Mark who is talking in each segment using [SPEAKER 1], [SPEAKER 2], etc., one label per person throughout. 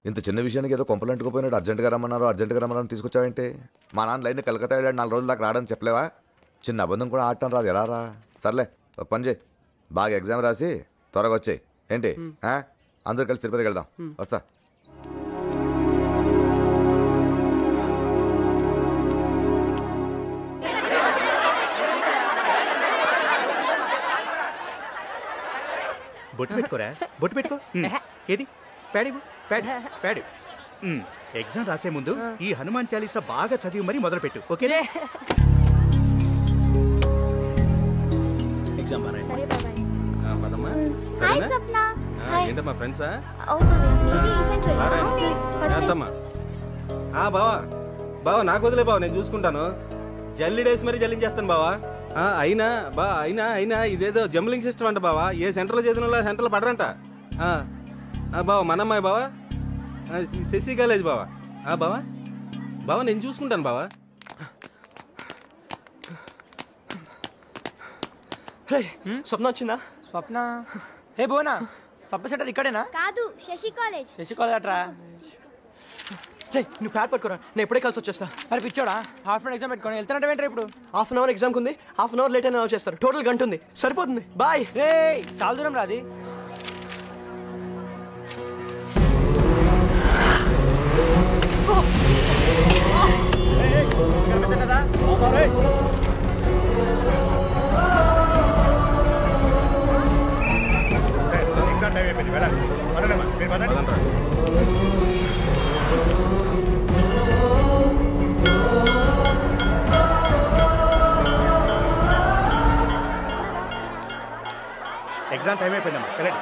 [SPEAKER 1] ఇంత చిన్న విషయానికి ఏదో కొంపలంటుకుపోయినాడు. అర్జెంట్గా రమ్మన్నారు తీసుకొచ్చావేంటి? మా నాన్న లైన్ కలకత్తా వెళ్ళాడు, 4 రోజులు దాకా రావడానికి చెప్పలేవా? చిన్న అబద్ధం కూడా ఆడటం రాదు, ఎలా రా? సర్లే ఒక పని చేయి, బాగా ఎగ్జామ్ రాసి త్వరగా వచ్చేయి. ఏంటి అందరూ కలిసి తిరుపతికి వెళ్దాం. వస్తా.
[SPEAKER 2] బొట్టు పెట్టుకోరా, బొట్టు పెట్టుకో. ఏది ప్యాడి ప్యాడి ప్యాడి. ఎగ్జామ్ రాసే ముందు ఈ హనుమాన్ చాలీసా బాగా చదివి మరీ మొదలుపెట్టు, ఓకే?
[SPEAKER 3] ఎగ్జామ్
[SPEAKER 4] ఏంటమ్మా ఫ్రెండ్సా? బావా నాకు వదిలే బావ, నేను చూసుకుంటాను. జల్లిడేసి మరీ జల్లించేస్తాను బావా. అయినా ఇదేదో జంబ్లింగ్ సిస్టమ్ అంట బావా. ఏ సెంటర్లో చేసిన సెంటర్లో పడరంట బావా. మనమ్మాయి బావా, శశి కాలేజ్ బావా. బావా నేను చూసుకుంటాను బావా.
[SPEAKER 3] స్వప్న వచ్చిందా? స్వప్న ఏ బోనా, స్వప్న సెంటర్ ఇక్కడేనా?
[SPEAKER 5] కాదు, శశి కాలేజ్.
[SPEAKER 3] శశి కాలేజ్ అట్రా. నువ్వు ప్యాడ్ పట్టుకోరా, నేను ఎప్పుడే కలిసి వచ్చేస్తా. మరి పిచ్చోడా, హాఫ్ అన్ ఎగ్జామ్ పెట్టుకొని వెళ్తానంటే వెంటనే ఇప్పుడు హాఫ్ అన్ అవర్ ఎగ్జామ్ ఉంది, హాఫ్ అన్ అవర్ లేట్ అయినా చేస్తారు. టోటల్ గంట ఉంది, సరిపోతుంది. బాయ్. రే చాలా దూరం రాది.
[SPEAKER 2] ఎగ్జామ్ టైం అయిపోయింది, వెళ్ళాలి. మీరు పదండి. ఎగ్జామ్ టైం అయిపోయిందమ్మా, వెళ్ళండి.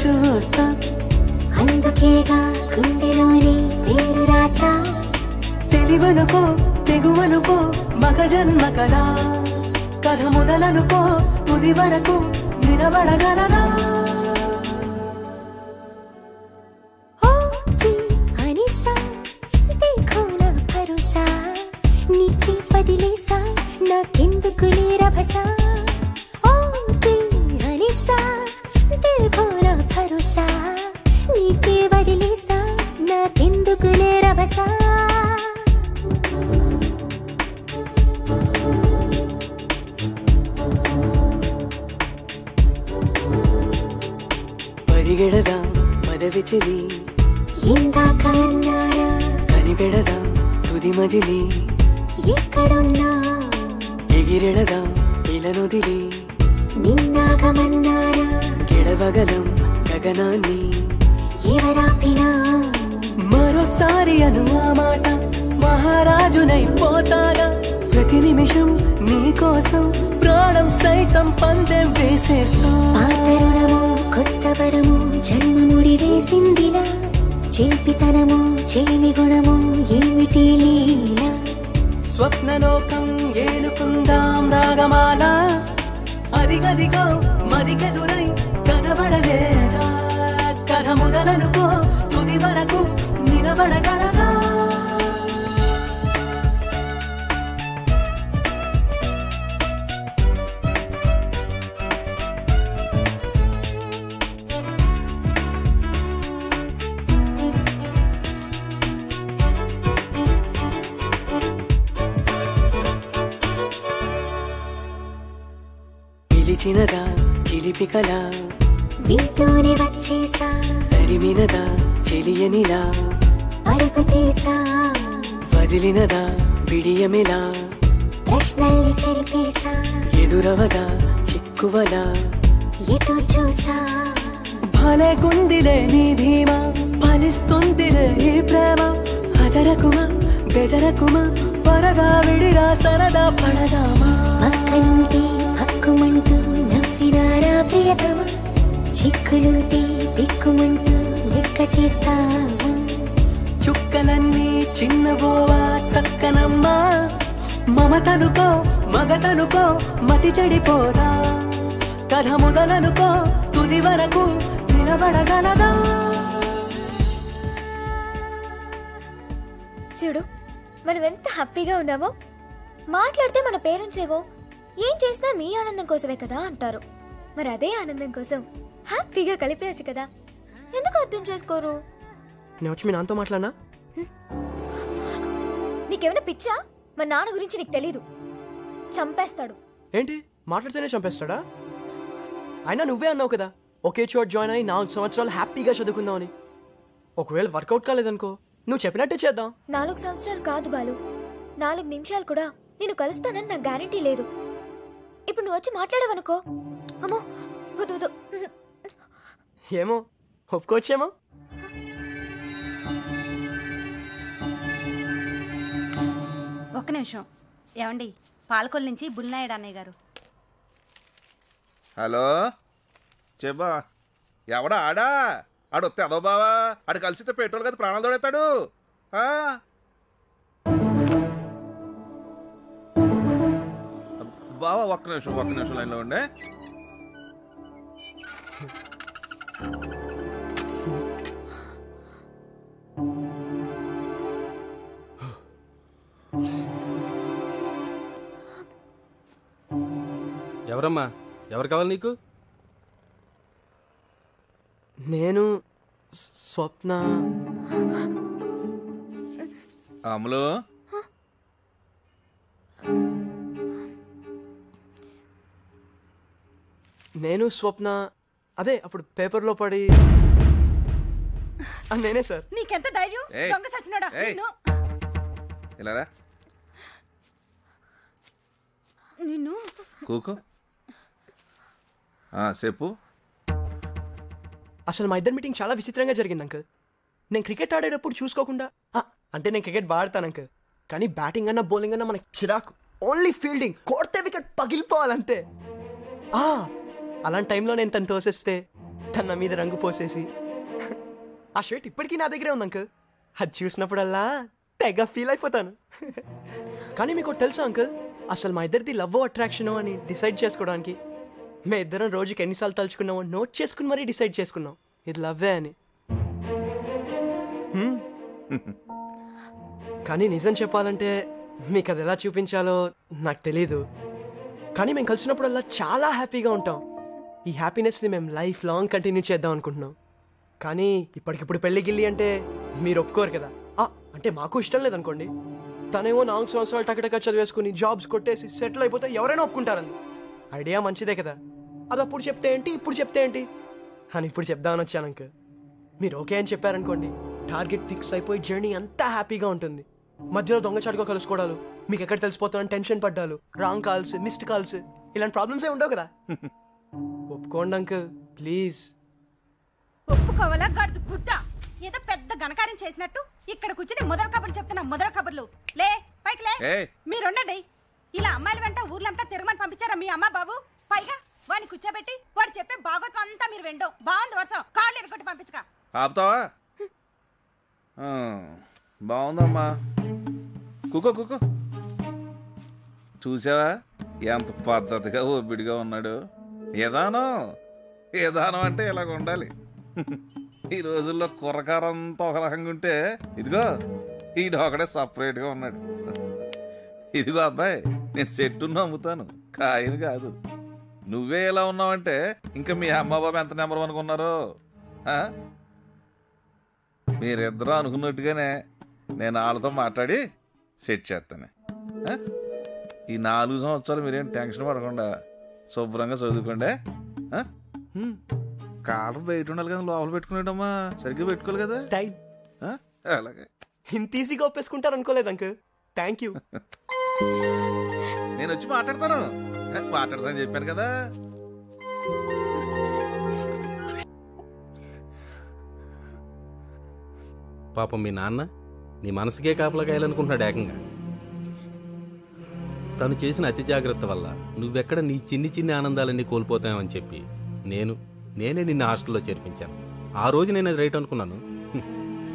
[SPEAKER 5] చూస్తా అందుకేగా గుండెలోని పేరు రాసా తెలివనుకో తెగువనుకో మగ జన్మ కదా కథ మొదలనుకో తుది వరకు నిలబడగలదా నీకే వదిలేసా నాకెందుకు లేరభసా హనిసా తెలుగో నా భరోసా నీకే వదిలేసా నాకెందుకు లేరభసా పరిగెడదా పదవి చెలి ఇందాక అన్నారా కనిపెడదా తుది మజిలి ఎక్కడున్నా ఎగిరెడదా ఇలనుదిలి నిన్నాగమన్నారా గెడవగలం గగనాన్ని ఎవరాపినా మరోసారి అను ఆ మాట మహారాజునై పోతాగా ప్రతి నిమిషం నీకోసం ప్రాణం సైతం పందెం వేసేస్తా పాతరుణము కొత్త వరము జన్మముడి వేసిందిలా చేపితనము చెలిమి గుణము ఏమిటి లీలా స్వప్నలోకం ఏలుకుందాం రాగమాల అదిగదిగో మదికెదురై కనబడలేదా కథ మొదలనుకో తుది వరకు నిలబడగలదా పిలిచినదా చిలిపికలా వింటూనే వచ్చేసా తరిమినదా చెలియనిలా అరుగు తీసా వదిలినదా బిడియమిలా ప్రశ్నల్ని చెరిపేసా ఎదురవదా చిక్కువలా ఎటు చూసా భలే గుందిలే నీ ధీమా ఫలిస్తుందిలే ఈ ప్రేమ అదరకుమా బెదరకుమా పరదా విడిరా సరదా పడదామా పక్కనుంటే హక్కుమంటూ నవ్వినారా ప్రియతమా చిక్కులుంటే దిక్కుమంటూ లెక్క చేస్తావా చుక్కలన్నీ చిన్నబోవా చక్కనమ్మా మమతనుకో మగతనుకో మతి చెడిపోదా కథ మొదలనుకో తుది వరకు నిలబడగలదా
[SPEAKER 6] చూడు మనం ఎంత హ్యాపీగా ఉన్నామో మాట్లాడితే మన పేరెంట్స్ ఏవో ఏం చేసినా మీ ఆనందం కోసమే కదా అంటారు. మరి అదే ఆనందం కోసం హ్యాపీగా కలిపేయచ్చు కదా, ఎందుకు అర్థం చేసుకోరు?
[SPEAKER 3] నేను వచ్చి మీ నాన్నతో మాట్లాడినా?
[SPEAKER 6] నీకేమైనా పిచ్చా? మా నాన్న గురించి నీకు తెలీదు, చంపేస్తాడు.
[SPEAKER 3] ఏంటి మాట్లాడితేనే చంపేస్తాడా? అయినా నువ్వే అన్నావు కదా ఒకే చోట జాయిన్ అయ్యి 4 సంవత్సరాలు హ్యాపీగా చదువుకుందామని. ఒకవేళ వర్కౌట్ కాలేదనుకో నువ్వు చెప్పినట్టే చేద్దాం.
[SPEAKER 6] 4 సంవత్సరాలు కాదు బాలు, 4 నిమిషాలు కూడా నేను కలుస్తానని నాకు గ్యారెంటీ లేదు. ఇప్పుడు నువ్వు వచ్చి మాట్లాడవనుకో, అమ్మో వద్దు వద్దు.
[SPEAKER 3] ఏమో ఒప్పుకోవచ్చేమో.
[SPEAKER 7] ఒక్క నిమిషం. ఏమండి, పాలకొల్లు నుంచి బుల్నాయుడు అన్నయ్య గారు.
[SPEAKER 8] హలో చెప్పా, ఎవడా ఆడా? ఆడొస్తే అదో బావా, ఆడు కలిసితే పెట్రోల్ కదా ప్రాణాలు తోడేస్తాడు. బావా ఒక్క నిమిషం లైన్లో ఉండే.
[SPEAKER 4] ఎవరమ్మా? ఎవరు కావాలి నీకు?
[SPEAKER 3] నేను స్వప్న.
[SPEAKER 8] అమలు
[SPEAKER 3] నేను స్వప్న అదే అప్పుడు పేపర్లో పడి నేనే సార్.
[SPEAKER 7] నీకెంత ధైర్యం? దొంగ సచ్చినోడా
[SPEAKER 8] ఇలారా
[SPEAKER 7] నిన్ను.
[SPEAKER 8] కూకు చెప్పు.
[SPEAKER 3] అసలు మా ఇద్దరు మీటింగ్ చాలా విచిత్రంగా జరిగింది అంకుల్. నేను క్రికెట్ ఆడేటప్పుడు చూసుకోకుండా, అంటే నేను క్రికెట్ బాడతాను అంకుల్, కానీ బ్యాటింగ్ అన్నా బౌలింగ్ అన్నా మనకి చిరాకు. ఓన్లీ ఫీల్డింగ్, కొడితే వికెట్ పగిలిపోవాలంతే. అలాంటి టైంలో నేను తను తోసేస్తే తన నా మీద రంగు పోసేసి ఆ షర్ట్ ఇప్పటికీ నా దగ్గరే ఉంది అంకుల్. అది చూసినప్పుడల్లా తెగ ఫీల్ అయిపోతాను. కానీ మీకు తెలుసా అంకుల్, అసలు మా ఇద్దరిది లవ్ అట్రాక్షనో అని డిసైడ్ చేసుకోవడానికి మే ఇద్దరం రోజుకి ఎన్నిసార్లు తలుచుకున్నామో నోట్ చేసుకుని మరీ డిసైడ్ చేసుకున్నాం ఇది లవ్వే అని. కానీ నిజం చెప్పాలంటే మీకు అది ఎలా చూపించాలో నాకు తెలీదు. కానీ మేము కలిసినప్పుడల్లా చాలా హ్యాపీగా ఉంటాం. ఈ హ్యాపీనెస్ని మేము లైఫ్ లాంగ్ కంటిన్యూ చేద్దాం అనుకుంటున్నాం. కానీ ఇప్పటికిప్పుడు పెళ్లి గిల్లి అంటే మీరు ఒప్పుకోరు కదా. అంటే మాకు ఇష్టం లేదనుకోండి. తనేమో 4 సంవత్సరాలు టకటక చదివేసుకుని జాబ్స్ కొట్టేసి సెటిల్ అయిపోతే ఎవరైనా ఒప్పుకుంటారని. ఐడియా మంచిదే కదా. అది అప్పుడు చెప్తే ఏంటి ఇప్పుడు చెప్తే ఏంటి అని ఇప్పుడు చెప్దామని వచ్చాను అంకుల్. మీరు ఓకే అని చెప్పారనుకోండి, టార్గెట్ ఫిక్స్ అయిపోయి జర్నీ అంతా హ్యాపీగా ఉంటుంది. మధ్యలో దొంగచాటుగా కలుసుకోవడాలు, మీకు ఎక్కడ తెలిసిపోతామని టెన్షన్ పడ్డాలు, రాంగ్ కాల్స్, మిస్డ్ కాల్స్, ఇలాంటి ప్రాబ్లమ్స్ ఏ ఉండవు కదా. ఒప్పుకోండి అంకుల్ ప్లీజ్.
[SPEAKER 7] ఒప్పుకోవాలా గడుదు గుడ్డ? ఏదో పెద్ద గణకార్యం చేసినట్టు ఇక్కడ కూర్చుని మొదల కబుర్లు చెప్తున్నా. మొదల కబుర్లు లే, పైకి లే. మీరుండండి. ఇలా అమ్మాయిల వెంట ఊర్లంతా తిరగమని పంపించారా మీ అమ్మ బాబు? పైగా వాడిని కూర్చోబెట్టి వాడు చెప్పే భాగవతం అంతా మీరు వెండం. బాగుంది వర్షం, కాళ్ళు ఎరగొట్టి పంపించక.
[SPEAKER 8] ఆపుతావా? బాగుందమ్మా. కుకో కుకో. చూసావా ఎంత పద్ధతిగా ఓపిడిగా ఉన్నాడు. ఏదానం అంటే ఇలాగ ఉండాలి. ఈ రోజుల్లో కుర్రకారంతా ఒక రకంగా ఉంటే ఇదిగో ఈడొకడే సపరేట్గా ఉన్నాడు. ఇదిగో అబ్బాయి, నేను సెట్టును నమ్ముతాను, కాయని కాదు. నువ్వే ఎలా ఉన్నావంటే ఇంకా మీ అమ్మ బాబు ఎంత నెంబర్ అనుకున్నారు. మీరిద్దరూ అనుకున్నట్టుగానే నేను వాళ్ళతో మాట్లాడి సెట్ చేస్తాను. ఈ 4 సంవత్సరాలు మీరేం టెన్షన్ పడకుండా శుభ్రంగా చదువుకోండి. కాలం బయట ఉండాలి కదా, లోపల పెట్టుకునేటమ్మా సరిగ్గా పెట్టుకోవాలి కదా
[SPEAKER 3] స్టైల్.
[SPEAKER 8] అలాగే
[SPEAKER 3] ఇంత ఈజీగా ఒప్పేసుకుంటారు అనుకోలేదు అంకుల్. Thank you.
[SPEAKER 8] నేను వచ్చి మాట్లాడతాను చెప్పాను కదా.
[SPEAKER 4] పాపం మీ నాన్న నీ మనసుకే కాపలా కాయాలనుకుంటున్నాడు ఏకంగా. తను చేసిన అతి జాగ్రత్త వల్ల నువ్వెక్కడ నీ చిన్ని ఆనందాలన్నీ కోల్పోతావని చెప్పి నేనే నిన్ను హాస్టల్లో చేర్పించాను. ఆ రోజు నేను అది రైట్ అనుకున్నాను.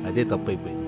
[SPEAKER 4] అదే తప్పు అయిపోయింది.